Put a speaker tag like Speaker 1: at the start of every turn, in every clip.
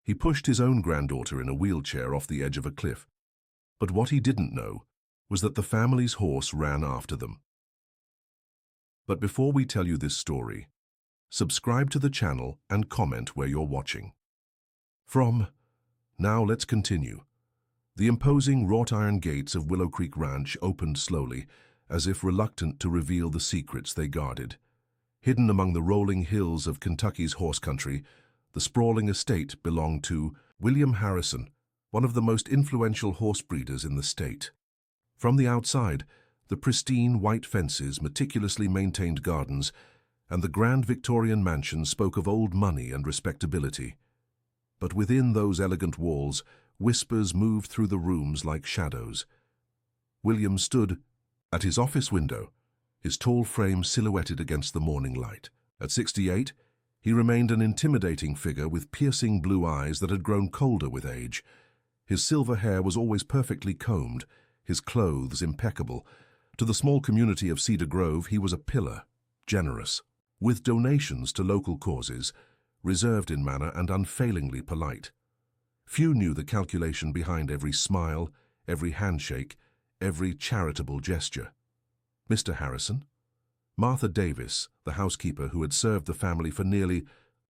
Speaker 1: He pushed his own granddaughter in a wheelchair off the edge of a cliff. But what he didn't know was that the family's horse ran after them. But before we tell you this story, subscribe to the channel and comment where you're watching. Now let's continue. The imposing wrought iron gates of Willow Creek Ranch opened slowly, as if reluctant to reveal the secrets they guarded. Hidden among the rolling hills of Kentucky's horse country, the sprawling estate belonged to William Harrison, one of the most influential horse breeders in the state. From the outside, the pristine white fences, meticulously maintained gardens, and the grand Victorian mansion spoke of old money and respectability. But within those elegant walls, whispers moved through the rooms like shadows. William stood at his office window, his tall frame silhouetted against the morning light. At 68, he remained an intimidating figure with piercing blue eyes that had grown colder with age. His silver hair was always perfectly combed, his clothes impeccable. To the small community of Cedar Grove, he was a pillar, generous, with donations to local causes, reserved in manner and unfailingly polite. Few knew the calculation behind every smile, every handshake, every charitable gesture. Mr. Harrison? Martha Davis, the housekeeper who had served the family for nearly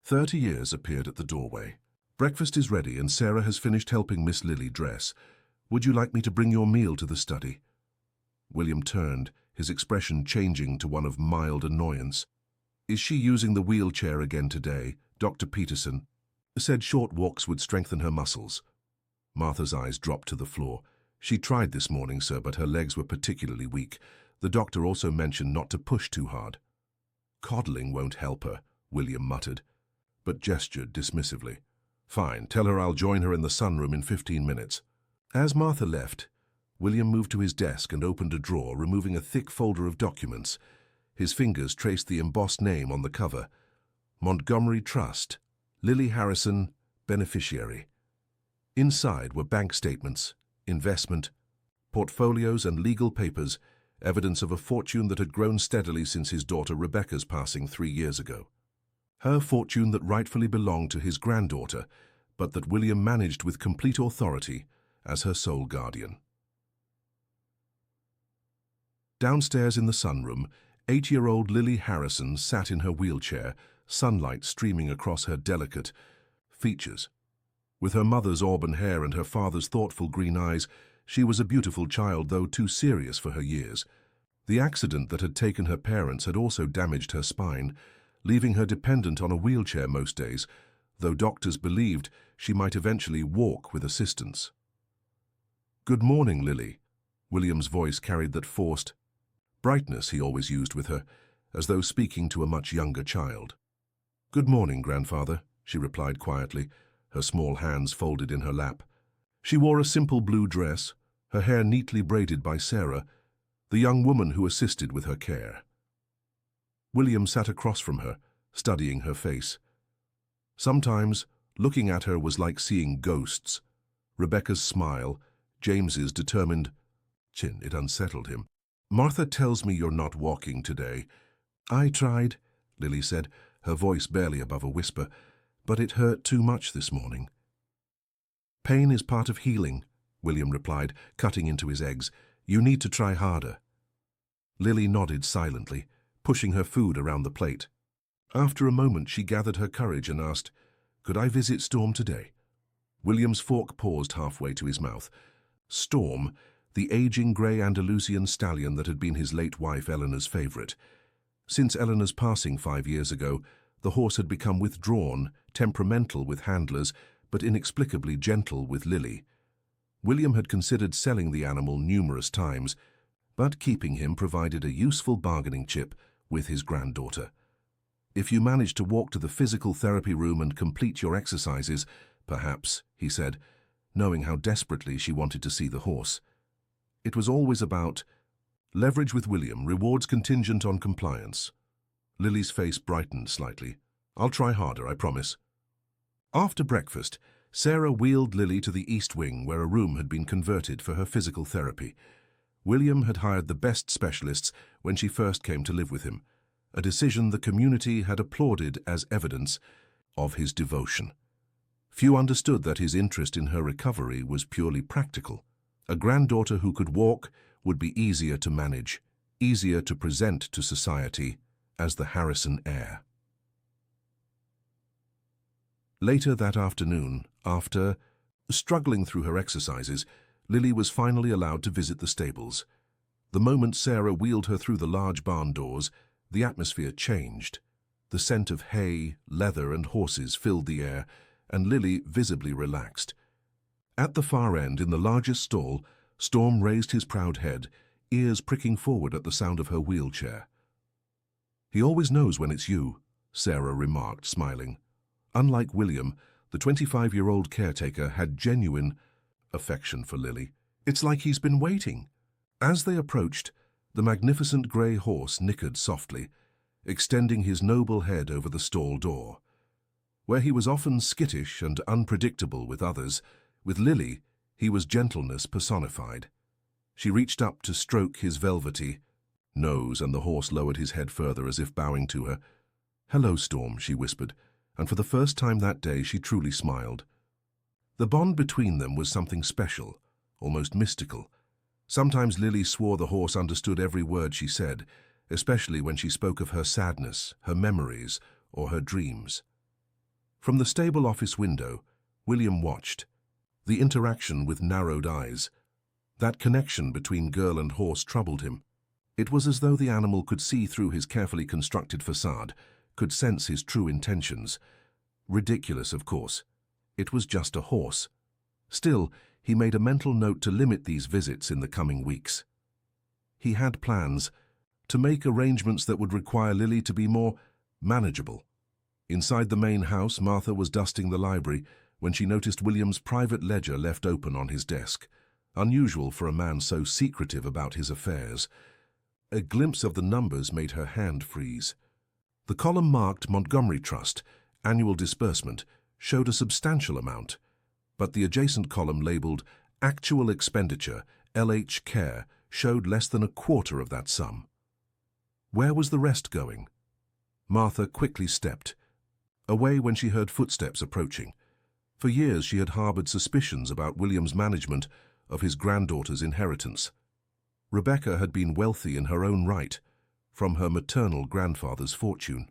Speaker 1: 30 years, appeared at the doorway. "Breakfast is ready and Sarah has finished helping Miss Lily dress. Would you like me to bring your meal to the study?" William turned, his expression changing to one of mild annoyance. "Is she using the wheelchair again today? Dr. Peterson said short walks would strengthen her muscles." Martha's eyes dropped to the floor. "She tried this morning, sir, but her legs were particularly weak. The doctor also mentioned not to push too hard." "Coddling won't help her," William muttered, but gestured dismissively. "Fine, tell her I'll join her in the sunroom in 15 minutes. As Martha left, William moved to his desk and opened a drawer, removing a thick folder of documents. His fingers traced the embossed name on the cover. Montgomery Trust, Lily Harrison, beneficiary. Inside were bank statements, investment, portfolios and legal papers, evidence of a fortune that had grown steadily since his daughter Rebecca's passing 3 years ago. Her fortune that rightfully belonged to his granddaughter, but that William managed with complete authority as her sole guardian. Downstairs in the sunroom, 8-year-old Lily Harrison sat in her wheelchair, sunlight streaming across her delicate features. With her mother's auburn hair and her father's thoughtful green eyes, she was a beautiful child, though too serious for her years. The accident that had taken her parents had also damaged her spine, leaving her dependent on a wheelchair most days, though doctors believed she might eventually walk with assistance. "Good morning, Lily." William's voice carried that forced brightness he always used with her, as though speaking to a much younger child. "Good morning, grandfather," she replied quietly, her small hands folded in her lap. She wore a simple blue dress, her hair neatly braided by Sarah, the young woman who assisted with her care. William sat across from her, studying her face. Sometimes, looking at her was like seeing ghosts. Rebecca's smile, James's determined chin, it unsettled him. "Martha tells me you're not walking today." "I tried," Lily said, her voice barely above a whisper, "but it hurt too much this morning." "Pain is part of healing," William replied, cutting into his eggs. "You need to try harder." Lily nodded silently, pushing her food around the plate. After a moment, she gathered her courage and asked, "Could I visit Storm today?" William's fork paused halfway to his mouth. Storm, the aging grey Andalusian stallion that had been his late wife Eleanor's favourite. Since Eleanor's passing 5 years ago, the horse had become withdrawn, temperamental with handlers, but inexplicably gentle with Lily. William had considered selling the animal numerous times, but keeping him provided a useful bargaining chip with his granddaughter. "If you manage to walk to the physical therapy room and complete your exercises, perhaps," he said, knowing how desperately she wanted to see the horse. It was always about leverage with William, rewards contingent on compliance. Lily's face brightened slightly. "I'll try harder, I promise." After breakfast, Sarah wheeled Lily to the East Wing, where a room had been converted for her physical therapy. William had hired the best specialists when she first came to live with him, a decision the community had applauded as evidence of his devotion. Few understood that his interest in her recovery was purely practical. A granddaughter who could walk would be easier to manage, easier to present to society as the Harrison heir. Later that afternoon, after struggling through her exercises, Lily was finally allowed to visit the stables. The moment Sarah wheeled her through the large barn doors, the atmosphere changed. The scent of hay, leather, and horses filled the air, and Lily visibly relaxed. At the far end, in the largest stall, Storm raised his proud head, ears pricking forward at the sound of her wheelchair. "He always knows when it's you," Sarah remarked, smiling. Unlike William, the 25-year-old caretaker had genuine affection for Lily. "It's like he's been waiting." As they approached, the magnificent grey horse nickered softly, extending his noble head over the stall door. Where he was often skittish and unpredictable with others, with Lily, he was gentleness personified. She reached up to stroke his velvety nose, and the horse lowered his head further as if bowing to her. "Hello, Storm," she whispered, and for the first time that day she truly smiled. The bond between them was something special, almost mystical. Sometimes Lily swore the horse understood every word she said, especially when she spoke of her sadness, her memories, or her dreams. From the stable office window, William watched. The interaction with narrowed eyes. That connection between girl and horse troubled him. It was as though the animal could see through his carefully constructed facade, could sense his true intentions. Ridiculous, of course. It was just a horse. Still, he made a mental note to limit these visits in the coming weeks. He had plans to make arrangements that would require Lily to be more manageable. Inside the main house, Martha was dusting the library when she noticed William's private ledger left open on his desk, unusual for a man so secretive about his affairs. A glimpse of the numbers made her hand freeze. The column marked Montgomery Trust, annual disbursement, showed a substantial amount, but the adjacent column labeled Actual Expenditure, LH Care, showed less than a quarter of that sum. Where was the rest going? Martha quickly stepped away when she heard footsteps approaching. For years she had harbored suspicions about William's management of his granddaughter's inheritance. Rebecca had been wealthy in her own right, from her maternal grandfather's fortune.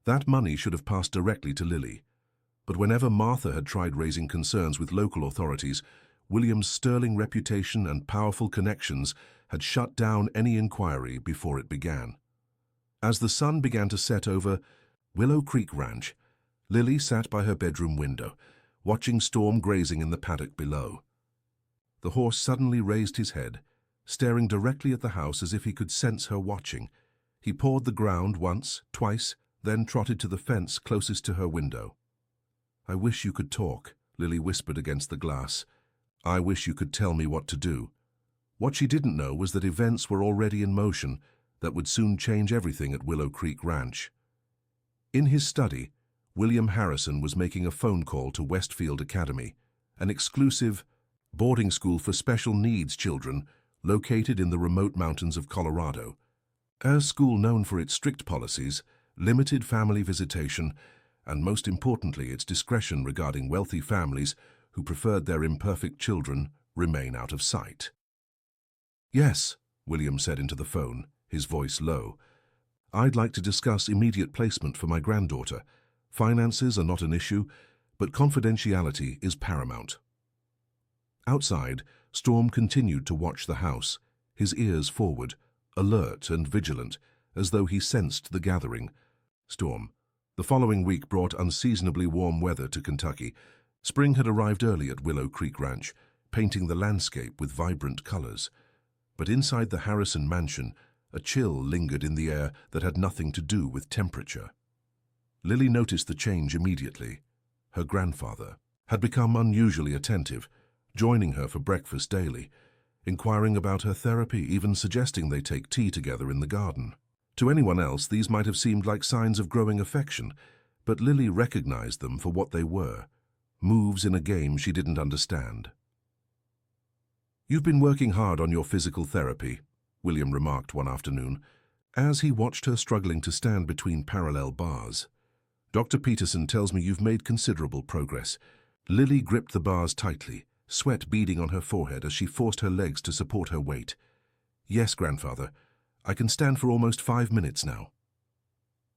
Speaker 1: That money should have passed directly to Lily. But whenever Martha had tried raising concerns with local authorities, William's sterling reputation and powerful connections had shut down any inquiry before it began. As the sun began to set over Willow Creek Ranch, Lily sat by her bedroom window, watching Storm grazing in the paddock below. The horse suddenly raised his head, staring directly at the house as if he could sense her watching. He pawed the ground once, twice, then trotted to the fence closest to her window. "I wish you could talk," Lily whispered against the glass. "I wish you could tell me what to do." What she didn't know was that events were already in motion that would soon change everything at Willow Creek Ranch. In his study, William Harrison was making a phone call to Westfield Academy, an exclusive boarding school for special needs children located in the remote mountains of Colorado. A school known for its strict policies, limited family visitation, and most importantly its discretion regarding wealthy families who preferred their imperfect children remain out of sight. "Yes," William said into the phone, his voice low. "I'd like to discuss immediate placement for my granddaughter. Finances are not an issue, but confidentiality is paramount." Outside, Storm continued to watch the house, his ears forward, alert and vigilant, as though he sensed the gathering. Storm. The following week brought unseasonably warm weather to Kentucky. Spring had arrived early at Willow Creek Ranch, painting the landscape with vibrant colors. But inside the Harrison mansion, a chill lingered in the air that had nothing to do with temperature. Lily noticed the change immediately. Her grandfather had become unusually attentive, joining her for breakfast daily, inquiring about her therapy, even suggesting they take tea together in the garden. To anyone else, these might have seemed like signs of growing affection, but Lily recognized them for what they were, moves in a game she didn't understand. "You've been working hard on your physical therapy," William remarked one afternoon, as he watched her struggling to stand between parallel bars. "Dr. Peterson tells me you've made considerable progress. Lily gripped the bars tightly, sweat beading on her forehead as she forced her legs to support her weight. "Yes, grandfather. I can stand for almost 5 minutes now."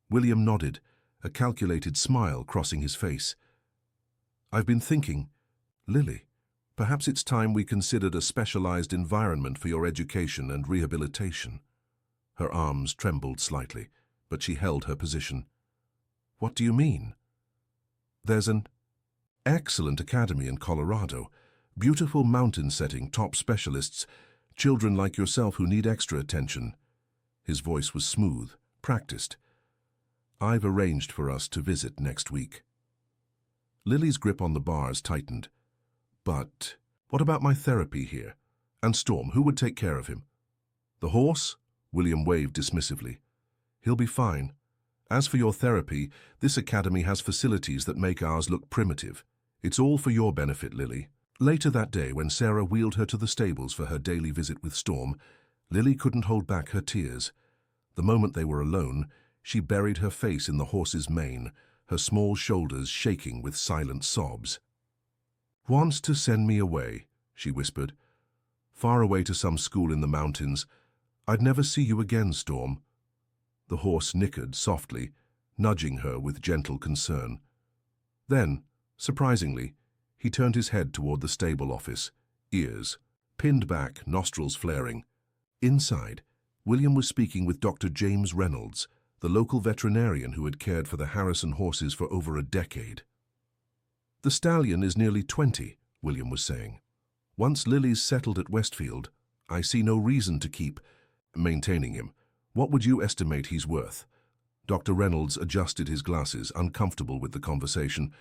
Speaker 1: William nodded, a calculated smile crossing his face. "I've been thinking, Lily, perhaps it's time we considered a specialized environment for your education and rehabilitation." Her arms trembled slightly, but she held her position. "What do you mean?" "There's an excellent academy in Colorado, beautiful mountain setting, top specialists, children like yourself who need extra attention." His voice was smooth, practiced. "I've arranged for us to visit next week." Lily's grip on the bars tightened. "But what about my therapy here? And Storm, who would take care of him?" "The horse?" William waved dismissively. "He'll be fine. As for your therapy, this academy has facilities that make ours look primitive. It's all for your benefit, Lily." Later that day, when Sarah wheeled her to the stables for her daily visit with Storm, Lily couldn't hold back her tears. The moment they were alone, she buried her face in the horse's mane, her small shoulders shaking with silent sobs. "Wants to send me away," she whispered. "Far away to some school in the mountains. I'd never see you again, Storm." The horse nickered softly, nudging her with gentle concern. Then, surprisingly, he turned his head toward the stable office, ears pinned back, nostrils flaring. Inside, William was speaking with Dr. James Reynolds, the local veterinarian who had cared for the Harrison horses for over a decade. "The stallion is nearly 20, William was saying. "Once Lily's settled at Westfield, I see no reason to keep maintaining him. What would you estimate he's worth?" Dr. Reynolds adjusted his glasses, uncomfortable with the conversation.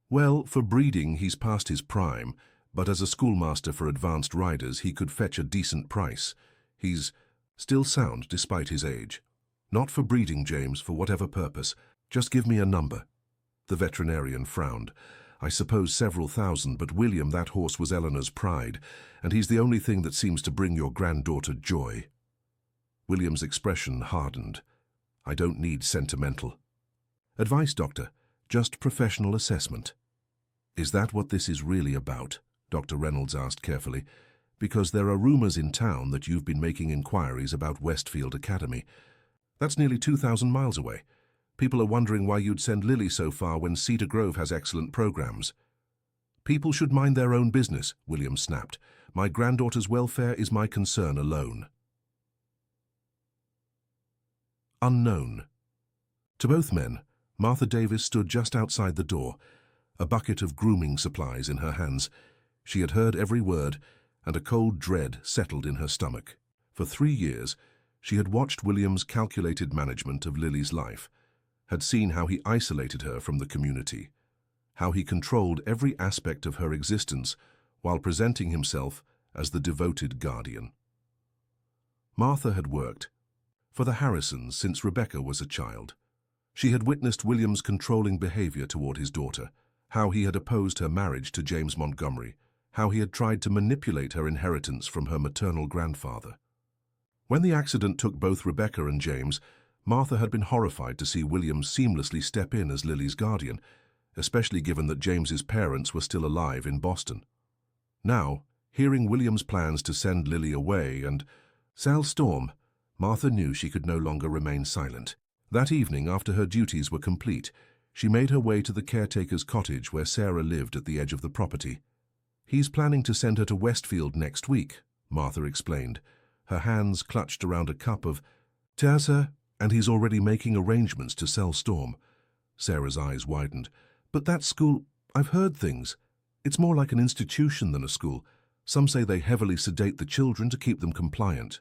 Speaker 1: "Well, for breeding, he's past his prime, but as a schoolmaster for advanced riders, he could fetch a decent price. He's still sound despite his age." "Not for breeding, James, for whatever purpose. Just give me a number." The veterinarian frowned. "I suppose several thousand, but William, that horse was Eleanor's pride, and he's the only thing that seems to bring your granddaughter joy." William's expression hardened. "I don't need sentimental advice, doctor, just professional assessment." "Is that what this is really about?" Dr. Reynolds asked carefully. "Because there are rumors in town that you've been making inquiries about Westfield Academy. That's nearly 2,000 miles away. People are wondering why you'd send Lily so far when Cedar Grove has excellent programs." "People should mind their own business," William snapped. "My granddaughter's welfare is my concern alone." Unknown. To both men, Martha Davis stood just outside the door, a bucket of grooming supplies in her hands. She had heard every word, and a cold dread settled in her stomach. For 3 years, she had watched William's calculated management of Lily's life, had seen how he isolated her from the community, how he controlled every aspect of her existence while presenting himself as the devoted guardian. Martha had worked for the Harrisons since Rebecca was a child. She had witnessed William's controlling behavior toward his daughter, how he had opposed her marriage to James Montgomery, how he had tried to manipulate her inheritance from her maternal grandfather. When the accident took both Rebecca and James, Martha had been horrified to see William seamlessly step in as Lily's guardian, especially given that James's parents were still alive in Boston. Now, hearing William's plans to send Lily away and Sal Storm, Martha knew she could no longer remain silent. That evening, after her duties were complete, she made her way to the caretaker's cottage where Sarah lived at the edge of the property. "He's planning to send her to Westfield next week," Martha explained, her hands clutched around a cup of "Tessa, and he's already making arrangements to sell Storm." Sarah's eyes widened. "But that school, I've heard things. It's more like an institution than a school. Some say they heavily sedate the children to keep them compliant."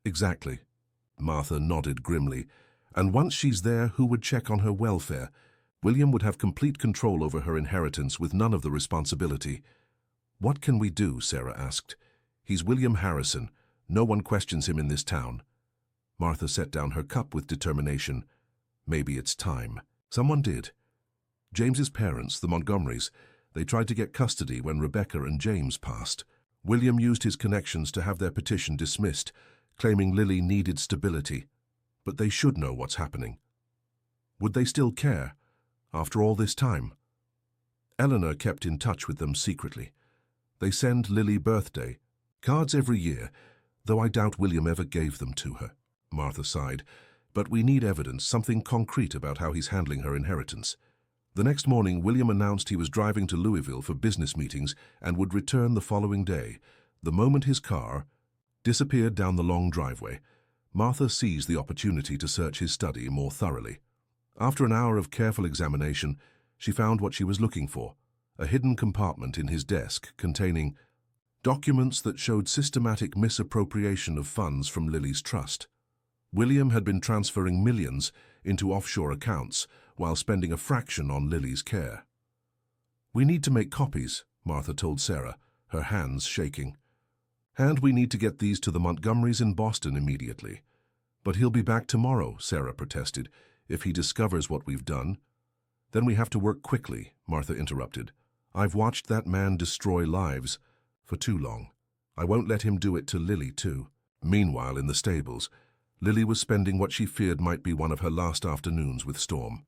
Speaker 1: "Exactly." Martha nodded grimly. "And once she's there, who would check on her welfare? William would have complete control over her inheritance with none of the responsibility." "What can we do?" Sarah asked. "He's William Harrison. No one questions him in this town." Martha set down her cup with determination. "Maybe it's time." Someone did. James's parents, the Montgomerys, they tried to get custody when Rebecca and James passed. William used his connections to have their petition dismissed, claiming Lily needed stability. But they should know what's happening. Would they still care, after all this time? Eleanor kept in touch with them secretly. They send Lily birthday cards every year, though I doubt William ever gave them to her. Martha sighed. But we need evidence, something concrete about how he's handling her inheritance. The next morning, William announced he was driving to Louisville for business meetings and would return the following day. The moment his car disappeared down the long driveway, Martha seized the opportunity to search his study more thoroughly. After an hour of careful examination, she found what she was looking for, a hidden compartment in his desk containing documents that showed systematic misappropriation of funds from Lily's trust. William had been transferring millions into offshore accounts while spending a fraction on Lily's care. "We need to make copies," Martha told Sarah, her hands shaking. "And we need to get these to the Montgomerys in Boston immediately." "But he'll be back tomorrow," Sarah protested, "if he discovers what we've done." "Then we have to work quickly," Martha interrupted. "I've watched that man destroy lives for too long. I won't let him do it to Lily, too." Meanwhile, in the stables, Lily was spending what she feared might be one of her last afternoons with Storm.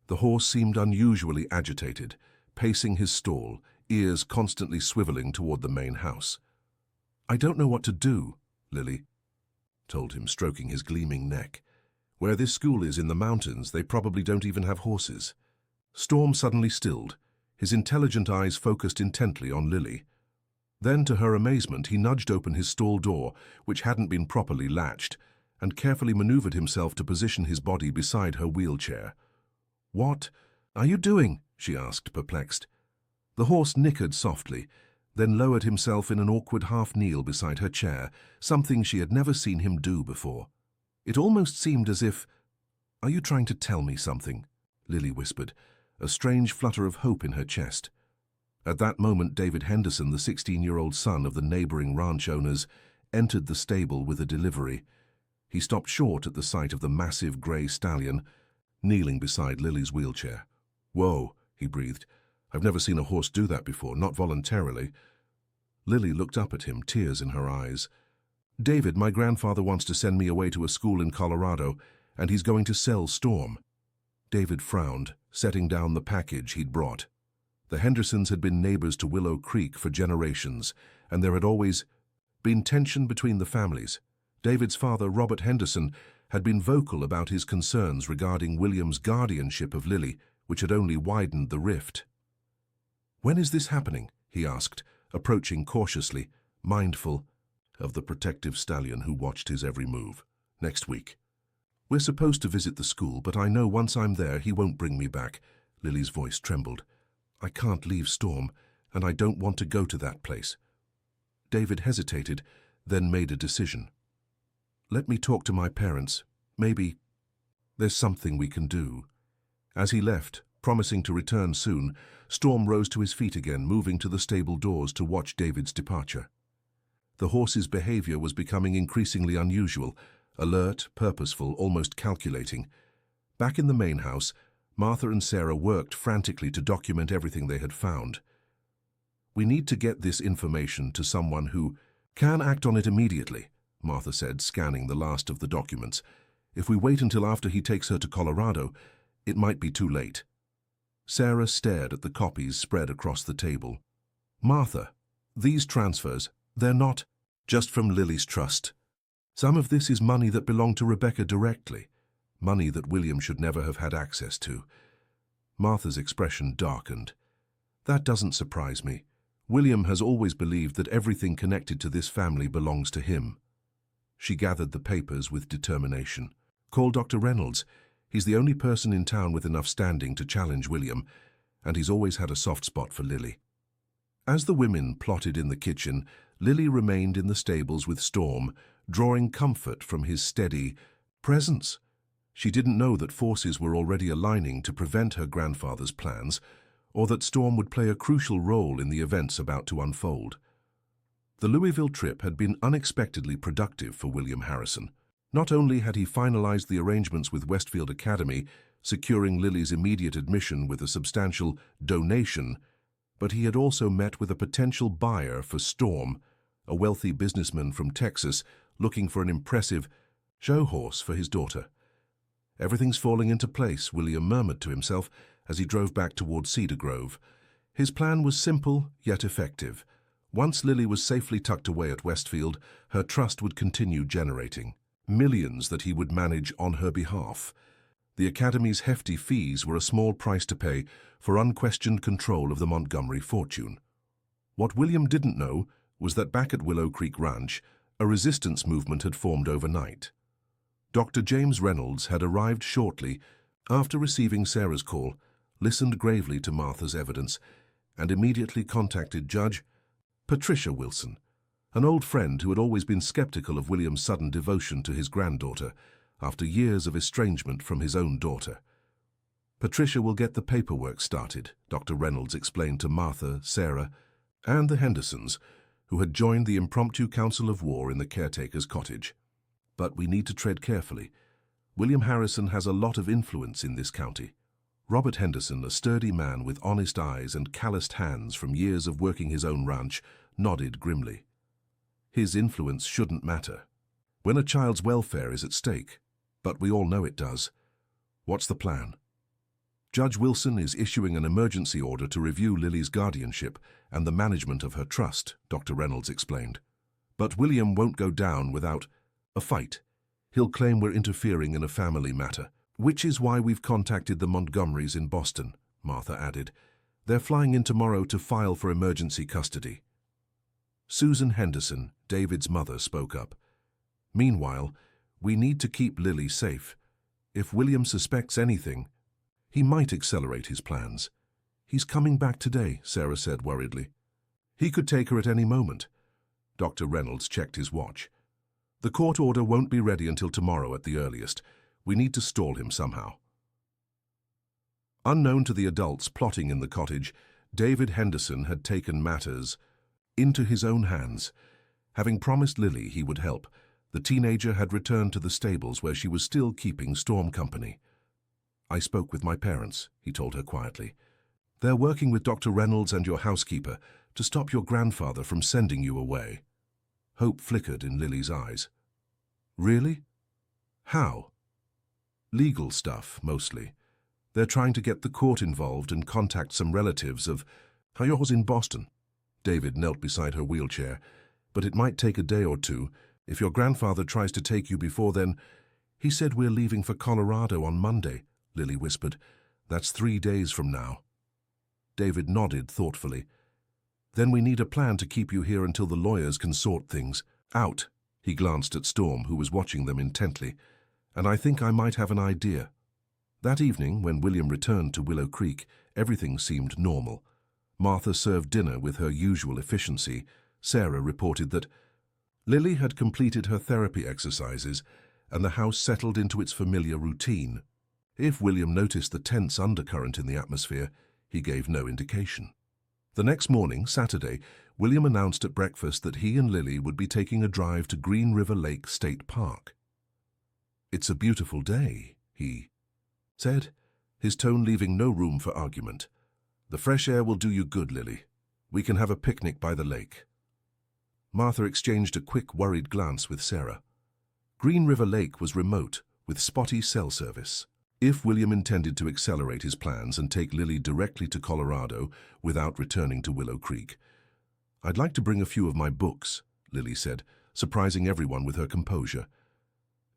Speaker 1: The horse seemed unusually agitated, pacing his stall, ears constantly swiveling toward the main house. "I don't know what to do," Lily told him, stroking his gleaming neck. "Where this school is in the mountains, they probably don't even have horses." Storm suddenly stilled, his intelligent eyes focused intently on Lily. Then, to her amazement, he nudged open his stall door, which hadn't been properly latched, and carefully maneuvered himself to position his body beside her wheelchair. "What are you doing?" she asked, perplexed. The horse nickered softly, then lowered himself in an awkward half-kneel beside her chair, something she had never seen him do before. It almost seemed as if, "Are you trying to tell me something?" Lily whispered, a strange flutter of hope in her chest. At that moment, David Henderson, the 16-year-old son of the neighboring ranch owners, entered the stable with a delivery. He stopped short at the sight of the massive grey stallion, kneeling beside Lily's wheelchair. "Whoa," he breathed. "I've never seen a horse do that before, not voluntarily." Lily looked up at him, tears in her eyes. "David, my grandfather wants to send me away to a school in Colorado, and he's going to sell Storm." David frowned, setting down the package he'd brought. The Hendersons had been neighbors to Willow Creek for generations, and there had always been tension between the families. David's father, Robert Henderson, had been vocal about his concerns regarding William's guardianship of Lily, which had only widened the rift. "When is this happening?" he asked, approaching cautiously, mindful of the protective stallion who watched his every move. "Next week. We're supposed to visit the school, but I know once I'm there he won't bring me back." Lily's voice trembled. "I can't leave Storm, and I don't want to go to that place." David hesitated, then made a decision. "Let me talk to my parents. Maybe there's something we can do." As he left, promising to return soon, Storm rose to his feet again, moving to the stable doors to watch David's departure. The horse's behavior was becoming increasingly unusual, alert, purposeful, almost calculating. Back in the main house, Martha and Sarah worked frantically to document everything they had found. "We need to get this information to someone who can act on it immediately," Martha said, scanning the last of the documents. "If we wait until after he takes her to Colorado, it might be too late." Sarah stared at the copies spread across the table. "Martha, these transfers, they're not just from Lily's trust. Some of this is money that belonged to Rebecca directly, money that William should never have had access to." Martha's expression darkened. "That doesn't surprise me. William has always believed that everything connected to this family belongs to him." She gathered the papers with determination. "Call Dr. Reynolds. He's the only person in town with enough standing to challenge William, and he's always had a soft spot for Lily." As the women plotted in the kitchen, Lily remained in the stables with Storm, drawing comfort from his steady presence. She didn't know that forces were already aligning to prevent her grandfather's plans, or that Storm would play a crucial role in the events about to unfold. The Louisville trip had been unexpectedly productive for William Harrison. Not only had he finalized the arrangements with Westfield Academy, securing Lily's immediate admission with a substantial donation, but he had also met with a potential buyer for Storm, a wealthy businessman from Texas looking for an impressive show horse for his daughter. "Everything's falling into place," William murmured to himself as he drove back toward Cedar Grove. His plan was simple yet effective. Once Lily was safely tucked away at Westfield, her trust would continue generating millions that he would manage on her behalf. The Academy's hefty fees were a small price to pay for unquestioned control of the Montgomery fortune. What William didn't know was that back at Willow Creek Ranch, a resistance movement had formed overnight. Dr. James Reynolds had arrived shortly after receiving Sarah's call, listened gravely to Martha's evidence, and immediately contacted Judge Patricia Wilson, an old friend who had always been skeptical of William's sudden devotion to his granddaughter after years of estrangement from his own daughter. Patricia will get the paperwork started, Dr. Reynolds explained to Martha, Sarah, and the Hendersons, who had joined the impromptu council of war in the caretaker's cottage. But we need to tread carefully. William Harrison has a lot of influence in this county. Robert Henderson, a sturdy man with honest eyes and calloused hands from years of working his own ranch, nodded grimly. His influence shouldn't matter when a child's welfare is at stake, but we all know it does. What's the plan? Judge Wilson is issuing an emergency order to review Lily's guardianship and the management of her trust, Dr. Reynolds explained. But William won't go down without a fight. He'll claim we're interfering in a family matter, which is why we've contacted the Montgomerys in Boston, Martha added. They're flying in tomorrow to file for emergency custody. Susan Henderson, David's mother, spoke up. Meanwhile, we need to keep Lily safe. If William suspects anything, he might accelerate his plans. He's coming back today, Sarah said worriedly. He could take her at any moment. Dr. Reynolds checked his watch. The court order won't be ready until tomorrow at the earliest. We need to stall him somehow. Unknown to the adults plotting in the cottage, David Henderson had taken matters into his own hands. Having promised Lily he would help, the teenager had returned to the stables where she was still keeping Storm company. I spoke with my parents, he told her quietly. They're working with Dr. Reynolds and your housekeeper to stop your grandfather from sending you away. Hope flickered in Lily's eyes. Really? How? Legal stuff, mostly. They're trying to get the court involved and contact some relatives of yours in Boston. David knelt beside her wheelchair. But it might take a day or two. If your grandfather tries to take you before then... He said we're leaving for Colorado on Monday, Lily whispered. That's 3 days from now. David nodded thoughtfully. Then we need a plan to keep you here until the lawyers can sort things out. He glanced at Storm, who was watching them intently. And I think I might have an idea. That evening, when William returned to Willow Creek, everything seemed normal. Martha served dinner with her usual efficiency. Sarah reported that Lily had completed her therapy exercises, and the house settled into its familiar routine. If William noticed the tense undercurrent in the atmosphere, he gave no indication. The next morning, Saturday, William announced at breakfast that he and Lily would be taking a drive to Green River Lake State Park. It's a beautiful day, he said, his tone leaving no room for argument. The fresh air will do you good, Lily. We can have a picnic by the lake. Martha exchanged a quick, worried glance with Sarah. Green River Lake was remote, with spotty cell service. If William intended to accelerate his plans and take Lily directly to Colorado without returning to Willow Creek, I'd like to bring a few of my books, Lily said, surprising everyone with her composure.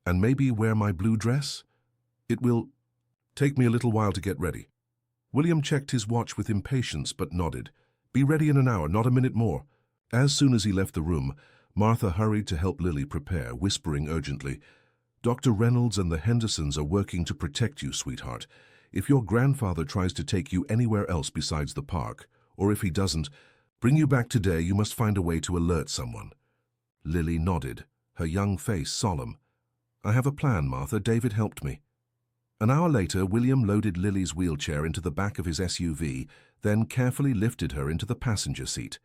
Speaker 1: And maybe wear my blue dress? It will take me a little while to get ready. William checked his watch with impatience but nodded. Be ready in an hour, not a minute more. As soon as he left the room, Martha hurried to help Lily prepare, whispering urgently, Dr. Reynolds and the Hendersons are working to protect you, sweetheart. If your grandfather tries to take you anywhere else besides the park, or if he doesn't, bring you back today, you must find a way to alert someone. Lily nodded, her young face solemn. I have a plan, Martha. David helped me. An hour later, William loaded Lily's wheelchair into the back of his SUV, then carefully lifted her into the passenger seat.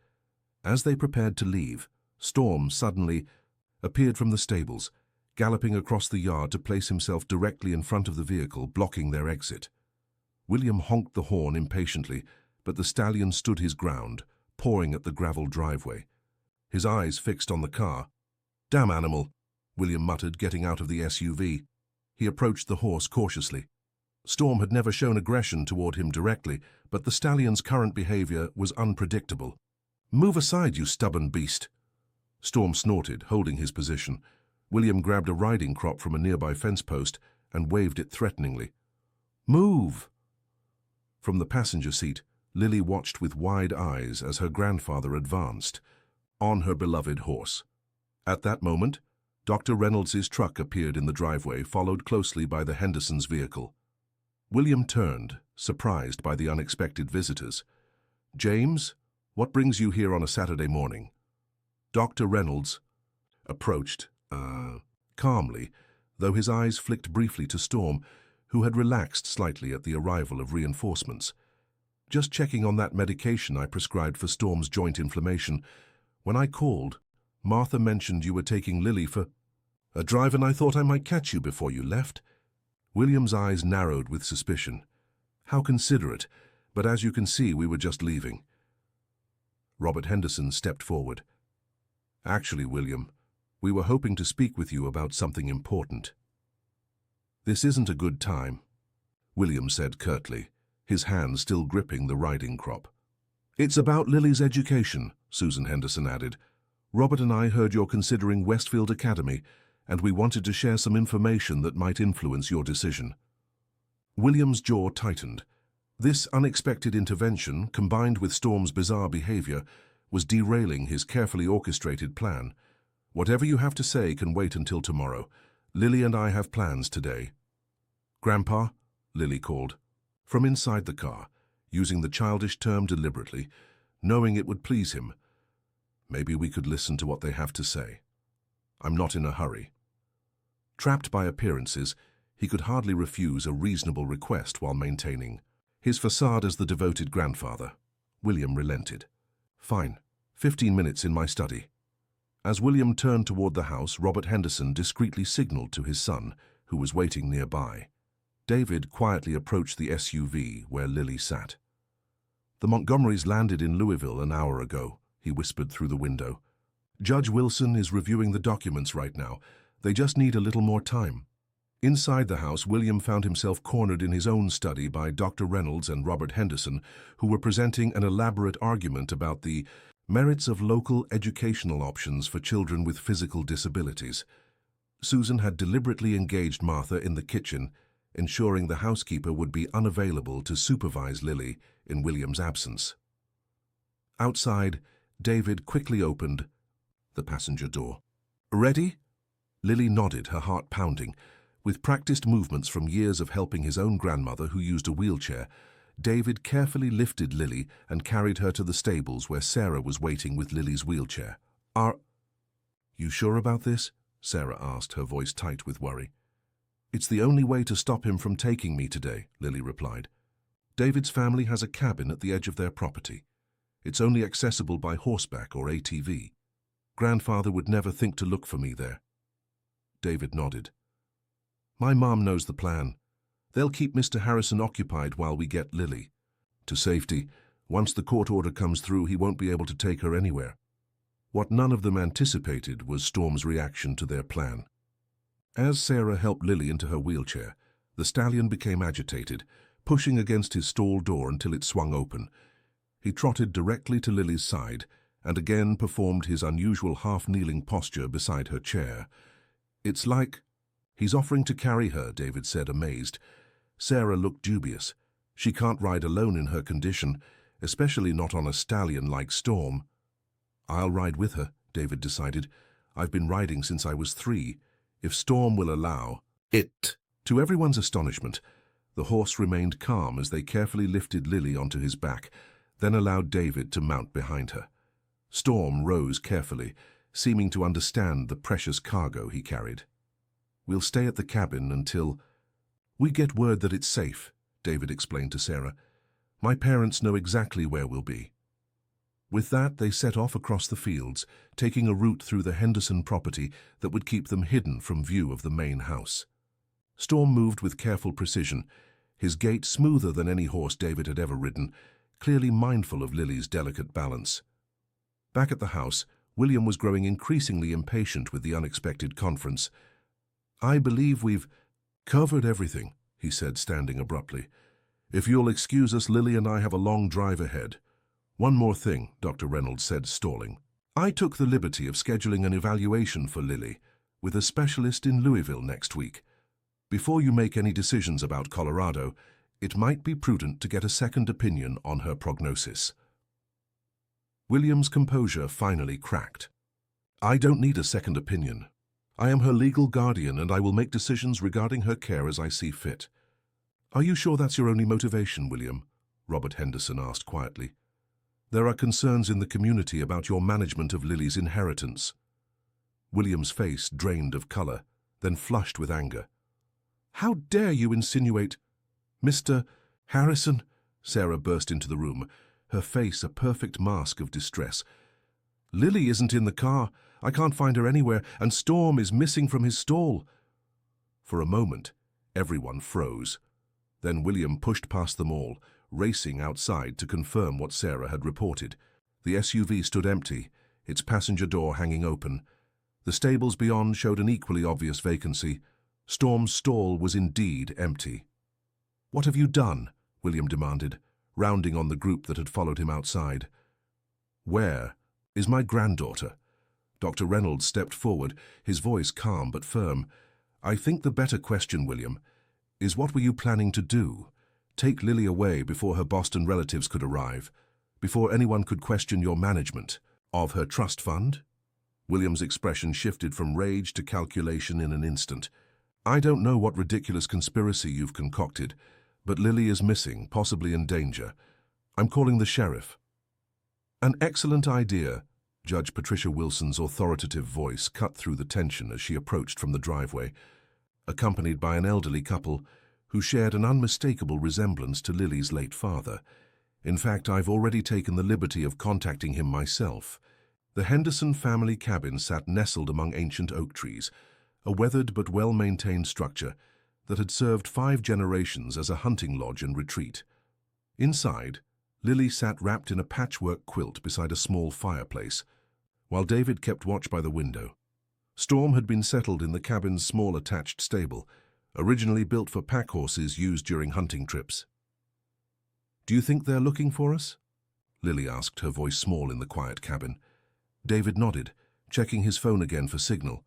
Speaker 1: As they prepared to leave, Storm suddenly appeared from the stables, galloping across the yard to place himself directly in front of the vehicle, blocking their exit. William honked the horn impatiently, but the stallion stood his ground, pawing at the gravel driveway, his eyes fixed on the car. Damn animal, William muttered, getting out of the SUV. He approached the horse cautiously. Storm had never shown aggression toward him directly, but the stallion's current behavior was unpredictable. "Move aside, you stubborn beast!" Storm snorted, holding his position. William grabbed a riding crop from a nearby fence post and waved it threateningly. "Move!" From the passenger seat, Lily watched with wide eyes as her grandfather advanced, on her beloved horse. At that moment, Dr. Reynolds's truck appeared in the driveway, followed closely by the Hendersons' vehicle. William turned, surprised by the unexpected visitors. "James, what brings you here on a Saturday morning?" Dr. Reynolds approached, calmly, though his eyes flicked briefly to Storm, who had relaxed slightly at the arrival of reinforcements. "Just checking on that medication I prescribed for Storm's joint inflammation. When I called, Martha mentioned you were taking Lily for a drive, and I thought I might catch you before you left." William's eyes narrowed with suspicion. "How considerate, but as you can see, we were just leaving." Robert Henderson stepped forward. "Actually, William, we were hoping to speak with you about something important." "This isn't a good time," William said curtly, his hand still gripping the riding crop. "It's about Lily's education," Susan Henderson added. "Robert and I heard you're considering Westfield Academy, and we wanted to share some information that might influence your decision." William's jaw tightened. This unexpected intervention, combined with Storm's bizarre behavior, was derailing his carefully orchestrated plan. "Whatever you have to say can wait until tomorrow. Lily and I have plans today." "Grandpa," Lily called, from inside the car, using the childish term deliberately, knowing it would please him. "Maybe we could listen to what they have to say. I'm not in a hurry." Trapped by appearances, he could hardly refuse a reasonable request while maintaining his facade as the devoted grandfather. William relented. "Fine, 15 minutes in my study." As William turned toward the house, Robert Henderson discreetly signaled to his son, who was waiting nearby. David quietly approached the SUV where Lily sat. "The Montgomerys landed in Louisville an hour ago," he whispered through the window. "Judge Wilson is reviewing the documents right now. They just need a little more time." Inside the house, William found himself cornered in his own study by Dr. Reynolds and Robert Henderson, who were presenting an elaborate argument about the merits of local educational options for children with physical disabilities. Susan had deliberately engaged Martha in the kitchen, ensuring the housekeeper would be unavailable to supervise Lily in William's absence. Outside, David quickly opened the passenger door. "Ready?" Lily nodded, her heart pounding. With practiced movements from years of helping his own grandmother, who used a wheelchair, David carefully lifted Lily and carried her to the stables where Sarah was waiting with Lily's wheelchair. "Are you sure about this?" Sarah asked, her voice tight with worry. "It's the only way to stop him from taking me today," Lily replied. "David's family has a cabin at the edge of their property. It's only accessible by horseback or ATV. Grandfather would never think to look for me there." David nodded. "My mom knows the plan. They'll keep Mr. Harrison occupied while we get Lily to safety. Once the court order comes through, he won't be able to take her anywhere." What none of them anticipated was Storm's reaction to their plan. As Sarah helped Lily into her wheelchair, the stallion became agitated, pushing against his stall door until it swung open. He trotted directly to Lily's side and again performed his unusual half-kneeling posture beside her chair. "It's like he's offering to carry her," David said, amazed. Sarah looked dubious. She can't ride alone in her condition, especially not on a stallion like Storm. "I'll ride with her," David decided. "I've been riding since I was 3. If Storm will allow it." To everyone's astonishment, the horse remained calm as they carefully lifted Lily onto his back, then allowed David to mount behind her. Storm rose carefully, seeming to understand the precious cargo he carried. "We'll stay at the cabin until we get word that it's safe," David explained to Sarah. "My parents know exactly where we'll be." With that, they set off across the fields, taking a route through the Henderson property that would keep them hidden from view of the main house. Storm moved with careful precision, his gait smoother than any horse David had ever ridden, clearly mindful of Lily's delicate balance. Back at the house, William was growing increasingly impatient with the unexpected conference. "I believe we've covered everything," he said, standing abruptly. "If you'll excuse us, Lily and I have a long drive ahead." "One more thing," Dr. Reynolds said, stalling. "I took the liberty of scheduling an evaluation for Lily with a specialist in Louisville next week. Before you make any decisions about Colorado, it might be prudent to get a second opinion on her prognosis." William's composure finally cracked. "I don't need a second opinion. I am her legal guardian and I will make decisions regarding her care as I see fit." "Are you sure that's your only motivation, William?" Robert Henderson asked quietly. "There are concerns in the community about your management of Lily's inheritance." William's face drained of color, then flushed with anger. "How dare you insinuate—" "Mr. Harrison," Sarah burst into the room, her face a perfect mask of distress. "Lily isn't in the car. I can't find her anywhere, and Storm is missing from his stall." For a moment, everyone froze. Then William pushed past them all, racing outside to confirm what Sarah had reported. The SUV stood empty, its passenger door hanging open. The stables beyond showed an equally obvious vacancy. Storm's stall was indeed empty. "What have you done?" William demanded, rounding on the group that had followed him outside. "Where is my granddaughter?" Dr. Reynolds stepped forward, his voice calm but firm. "I think the better question, William, is what were you planning to do? Take Lily away before her Boston relatives could arrive, before anyone could question your management of her trust fund?" William's expression shifted from rage to calculation in an instant. "I don't know what ridiculous conspiracy you've concocted, but Lily is missing, possibly in danger. I'm calling the sheriff." "An excellent idea." Judge Patricia Wilson's authoritative voice cut through the tension as she approached from the driveway, accompanied by an elderly couple who shared an unmistakable resemblance to Lily's late father. "In fact, I've already taken the liberty of contacting him myself." The Henderson family cabin sat nestled among ancient oak trees, a weathered but well-maintained structure that had served 5 generations as a hunting lodge and retreat. Inside, Lily sat wrapped in a patchwork quilt beside a small fireplace, while David kept watch by the window. Storm had been settled in the cabin's small attached stable, originally built for pack horses used during hunting trips. "Do you think they're looking for us?" Lily asked, her voice small in the quiet cabin. David nodded, checking his phone again for signal.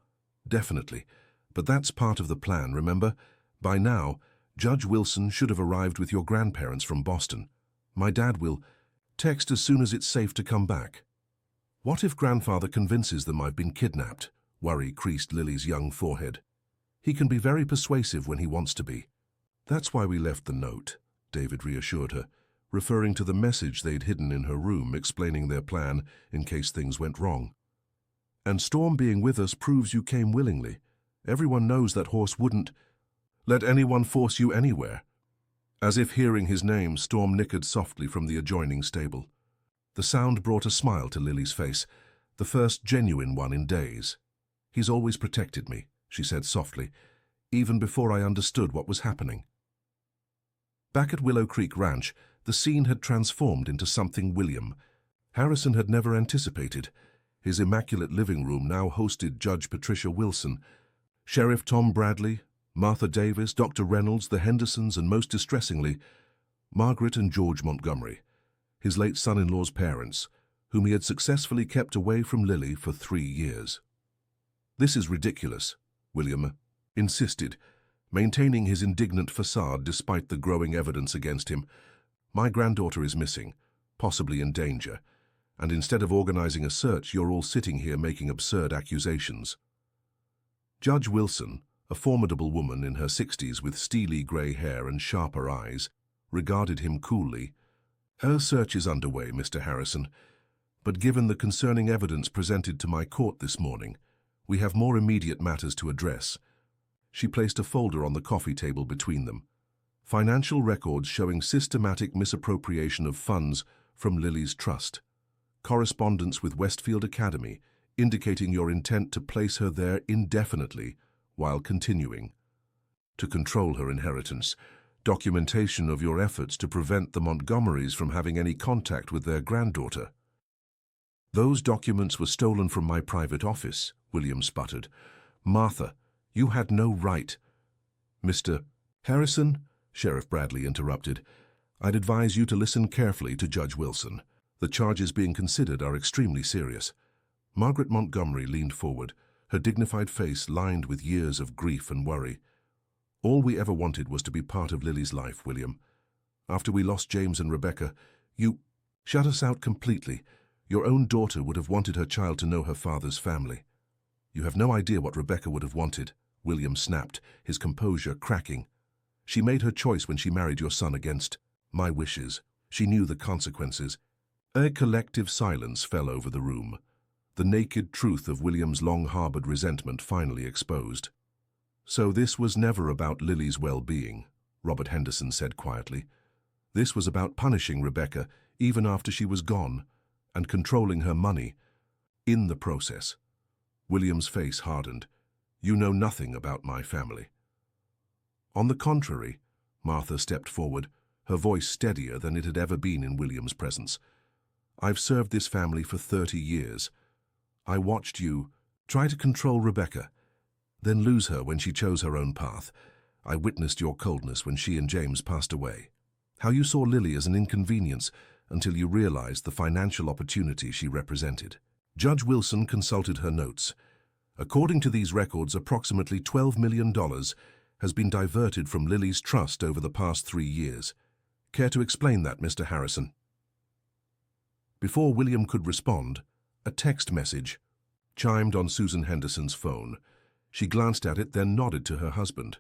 Speaker 1: "Definitely. But that's part of the plan, remember? By now, Judge Wilson should have arrived with your grandparents from Boston. My dad will text as soon as it's safe to come back." "What if Grandfather convinces them I've been kidnapped?" Worry creased Lily's young forehead. "He can be very persuasive when he wants to be." "That's why we left the note," David reassured her, referring to the message they'd hidden in her room explaining their plan in case things went wrong. "And Storm being with us proves you came willingly. Everyone knows that horse wouldn't let anyone force you anywhere." As if hearing his name, Storm nickered softly from the adjoining stable. The sound brought a smile to Lily's face, the first genuine one in days. "He's always protected me," she said softly, "even before I understood what was happening." Back at Willow Creek Ranch, the scene had transformed into something William Harrison had never anticipated. His immaculate living room now hosted Judge Patricia Wilson, Sheriff Tom Bradley, Martha Davis, Dr. Reynolds, the Hendersons, and most distressingly, Margaret and George Montgomery, his late son-in-law's parents, whom he had successfully kept away from Lily for 3 years. "This is ridiculous," William insisted, maintaining his indignant facade despite the growing evidence against him. "My granddaughter is missing, possibly in danger, and instead of organizing a search, you're all sitting here making absurd accusations." Judge Wilson, a formidable woman in her 60s with steely grey hair and sharper eyes, regarded him coolly. "Her search is underway, Mr. Harrison, but given the concerning evidence presented to my court this morning, we have more immediate matters to address." She placed a folder on the coffee table between them. Financial records showing systematic misappropriation of funds from Lily's trust. Correspondence with Westfield Academy, indicating your intent to place her there indefinitely while continuing to control her inheritance. Documentation of your efforts to prevent the Montgomerys from having any contact with their granddaughter. "Those documents were stolen from my private office," William sputtered. "Martha, you had no right." Mr. Harrison, Sheriff Bradley interrupted, I'd advise you to listen carefully to Judge Wilson. The charges being considered are extremely serious. Margaret Montgomery leaned forward, her dignified face lined with years of grief and worry. All we ever wanted was to be part of Lily's life, William. After we lost James and Rebecca, you shut us out completely. Your own daughter would have wanted her child to know her father's family. You have no idea what Rebecca would have wanted, William snapped, his composure cracking. She made her choice when she married your son against my wishes. She knew the consequences. A collective silence fell over the room, the naked truth of William's long-harbored resentment finally exposed. So this was never about Lily's well-being, Robert Henderson said quietly. This was about punishing Rebecca even after she was gone, and controlling her money. In the process, William's face hardened. You know nothing about my family. On the contrary, Martha stepped forward, her voice steadier than it had ever been in William's presence. I've served this family for 30 years. I watched you try to control Rebecca, then lose her when she chose her own path. I witnessed your coldness when she and James passed away. How you saw Lily as an inconvenience until you realized the financial opportunity she represented. Judge Wilson consulted her notes. According to these records, approximately $12 million has been diverted from Lily's trust over the past 3 years. Care to explain that, Mr. Harrison? Before William could respond, a text message chimed on Susan Henderson's phone. She glanced at it, then nodded to her husband.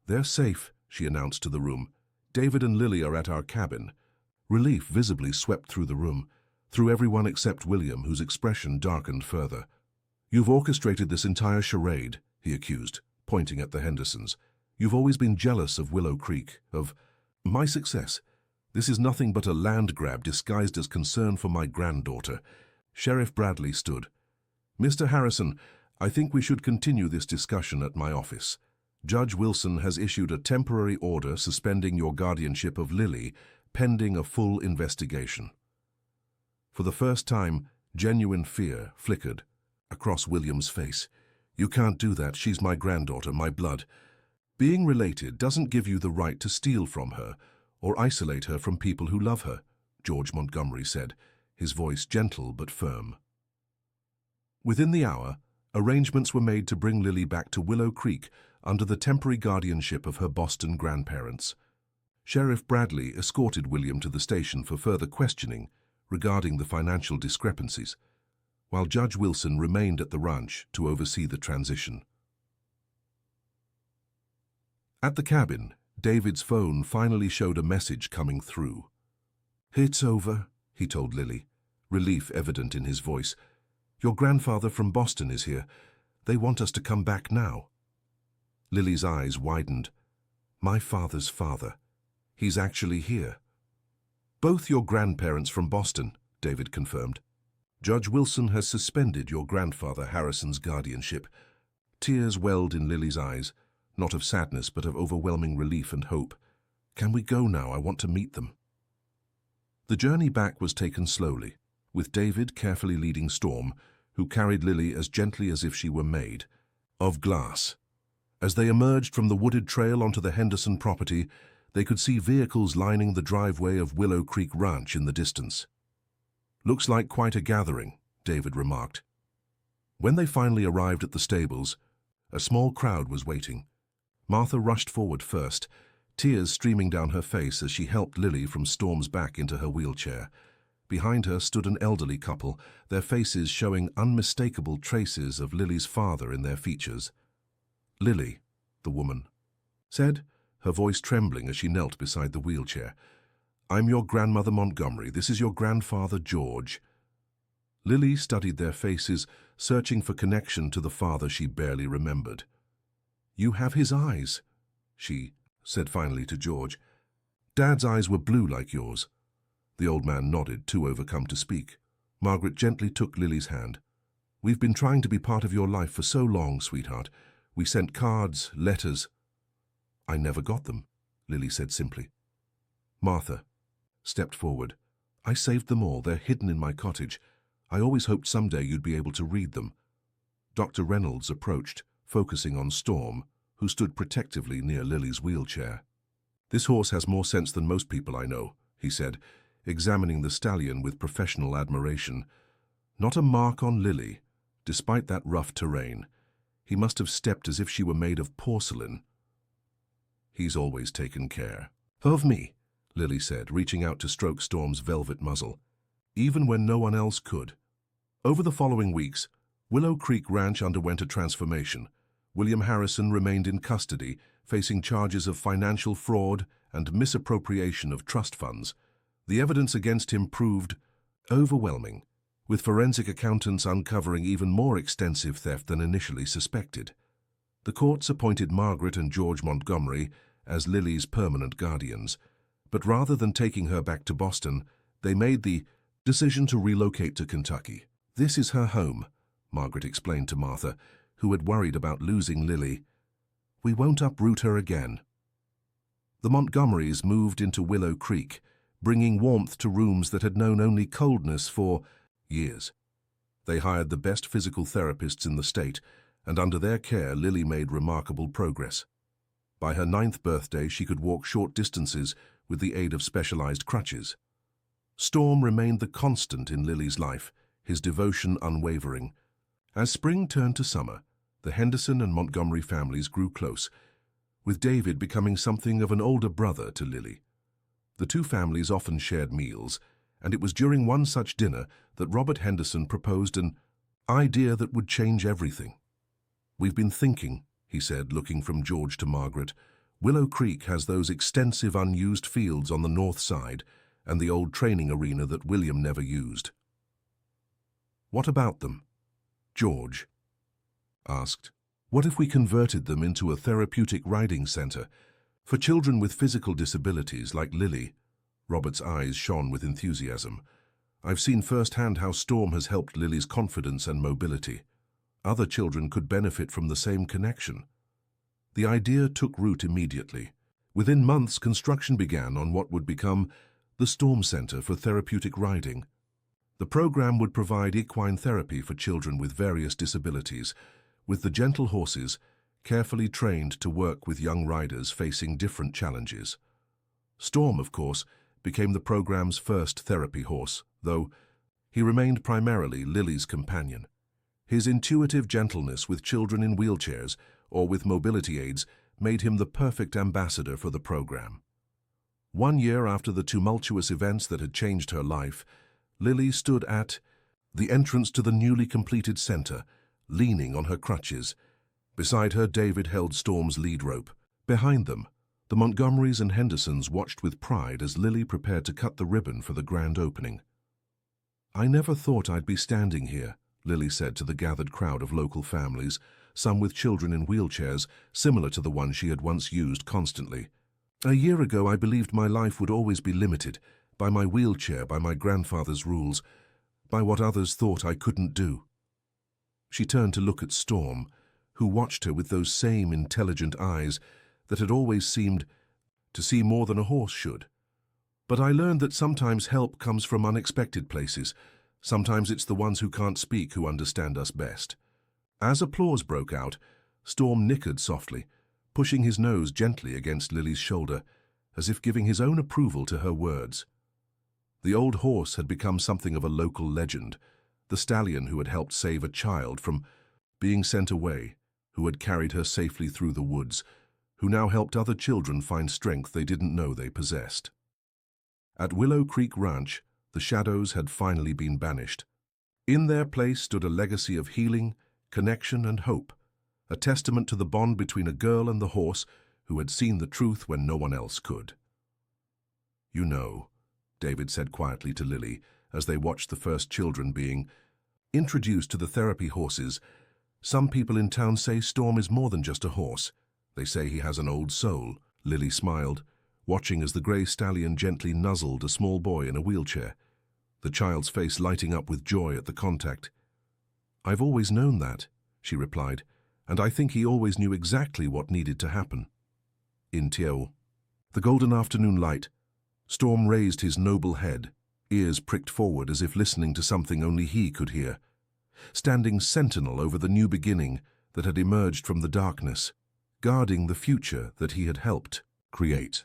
Speaker 1: They're safe, she announced to the room. David and Lily are at our cabin. Relief visibly swept through the room, through everyone except William, whose expression darkened further. You've orchestrated this entire charade, he accused, pointing at the Hendersons. You've always been jealous of Willow Creek, of my success. This is nothing but a land grab disguised as concern for my granddaughter. Sheriff Bradley stood. Mr. Harrison, I think we should continue this discussion at my office. Judge Wilson has issued a temporary order suspending your guardianship of Lily, pending a full investigation. For the first time, genuine fear flickered across William's face. You can't do that. She's my granddaughter, my blood. Being related doesn't give you the right to steal from her or isolate her from people who love her, George Montgomery said, his voice gentle but firm. Within the hour, arrangements were made to bring Lily back to Willow Creek under the temporary guardianship of her Boston grandparents. Sheriff Bradley escorted William to the station for further questioning regarding the financial discrepancies, while Judge Wilson remained at the ranch to oversee the transition. At the cabin, David's phone finally showed a message coming through. It's over, he told Lily, relief evident in his voice. Your grandfather from Boston is here. They want us to come back now. Lily's eyes widened. My father's father. He's actually here. Both your grandparents from Boston, David confirmed. Judge Wilson has suspended your grandfather Harrison's guardianship. Tears welled in Lily's eyes, not of sadness but of overwhelming relief and hope. Can we go now? I want to meet them. The journey back was taken slowly, with David carefully leading Storm, who carried Lily as gently as if she were made of glass. As they emerged from the wooded trail onto the Henderson property, they could see vehicles lining the driveway of Willow Creek Ranch in the distance. Looks like quite a gathering, David remarked. When they finally arrived at the stables, a small crowd was waiting. Martha rushed forward first, tears streaming down her face as she helped Lily from Storm's back into her wheelchair. Behind her stood an elderly couple, their faces showing unmistakable traces of Lily's father in their features. Lily, the woman said, her voice trembling as she knelt beside the wheelchair. I'm your grandmother Montgomery. This is your grandfather George. Lily studied their faces, searching for connection to the father she barely remembered. You have his eyes, she said finally to George. Dad's eyes were blue like yours. The old man nodded, too overcome to speak. Margaret gently took Lily's hand. We've been trying to be part of your life for so long, sweetheart. We sent cards, letters. I never got them, Lily said simply. Martha stepped forward. I saved them all. They're hidden in my cottage. I always hoped someday you'd be able to read them. Dr. Reynolds approached, focusing on Storm, who stood protectively near Lily's wheelchair. "This horse has more sense than most people I know," he said, examining the stallion with professional admiration. Not a mark on Lily, despite that rough terrain. He must have stepped as if she were made of porcelain. "He's always taken care of me," Lily said, reaching out to stroke Storm's velvet muzzle, even when no one else could. Over the following weeks, Willow Creek Ranch underwent a transformation. William Harrison remained in custody, facing charges of financial fraud and misappropriation of trust funds. The evidence against him proved overwhelming, with forensic accountants uncovering even more extensive theft than initially suspected. The courts appointed Margaret and George Montgomery as Lily's permanent guardians, but rather than taking her back to Boston, they made the decision to relocate to Kentucky. "This is her home," Margaret explained to Martha, who had worried about losing Lily. "We won't uproot her again." The Montgomerys moved into Willow Creek, bringing warmth to rooms that had known only coldness for years. They hired the best physical therapists in the state, and under their care Lily made remarkable progress. By her 9th birthday, she could walk short distances with the aid of specialized crutches. Storm remained the constant in Lily's life, his devotion unwavering. As spring turned to summer, the Henderson and Montgomery families grew close, with David becoming something of an older brother to Lily. The two families often shared meals, and it was during one such dinner that Robert Henderson proposed an idea that would change everything. "We've been thinking," he said, looking from George to Margaret. "Willow Creek has those extensive unused fields on the north side and the old training arena that William never used." "What about them?" George asked. "What if we converted them into a therapeutic riding center for children with physical disabilities like Lily?" Robert's eyes shone with enthusiasm. "I've seen firsthand how Storm has helped Lily's confidence and mobility. Other children could benefit from the same connection." The idea took root immediately. Within months, construction began on what would become the Storm Center for Therapeutic Riding. The program would provide equine therapy for children with various disabilities, with the gentle horses carefully trained to work with young riders facing different challenges. Storm, of course, became the program's first therapy horse, though he remained primarily Lily's companion. His intuitive gentleness with children in wheelchairs or with mobility aids made him the perfect ambassador for the program. 1 year after the tumultuous events that had changed her life, Lily stood at the entrance to the newly completed center, leaning on her crutches. Beside her, David held Storm's lead rope. Behind them, the Montgomerys and Hendersons watched with pride as Lily prepared to cut the ribbon for the grand opening. "I never thought I'd be standing here," Lily said to the gathered crowd of local families, some with children in wheelchairs, similar to the one she had once used constantly. "A year ago, I believed my life would always be limited by my wheelchair, by my grandfather's rules, by what others thought I couldn't do." She turned to look at Storm, who watched her with those same intelligent eyes that had always seemed to see more than a horse should. "But I learned that sometimes help comes from unexpected places. Sometimes it's the ones who can't speak who understand us best." As applause broke out, Storm nickered softly, pushing his nose gently against Lily's shoulder, as if giving his own approval to her words. The old horse had become something of a local legend, the stallion who had helped save a child from being sent away, who had carried her safely through the woods, who now helped other children find strength they didn't know they possessed. At Willow Creek Ranch, the shadows had finally been banished. In their place stood a legacy of healing, connection, and hope, a testament to the bond between a girl and the horse who had seen the truth when no one else could. "You know," David said quietly to Lily as they watched the first children being introduced to the therapy horses, "some people in town say Storm is more than just a horse. They say he has an old soul." Lily smiled, watching as the grey stallion gently nuzzled a small boy in a wheelchair, the child's face lighting up with joy at the contact. "I've always known that," she replied, "and I think he always knew exactly what needed to happen." In Tiao, the golden afternoon light, Storm raised his noble head, ears pricked forward as if listening to something only he could hear, standing sentinel over the new beginning that had emerged from the darkness. guarding the future that he had helped create.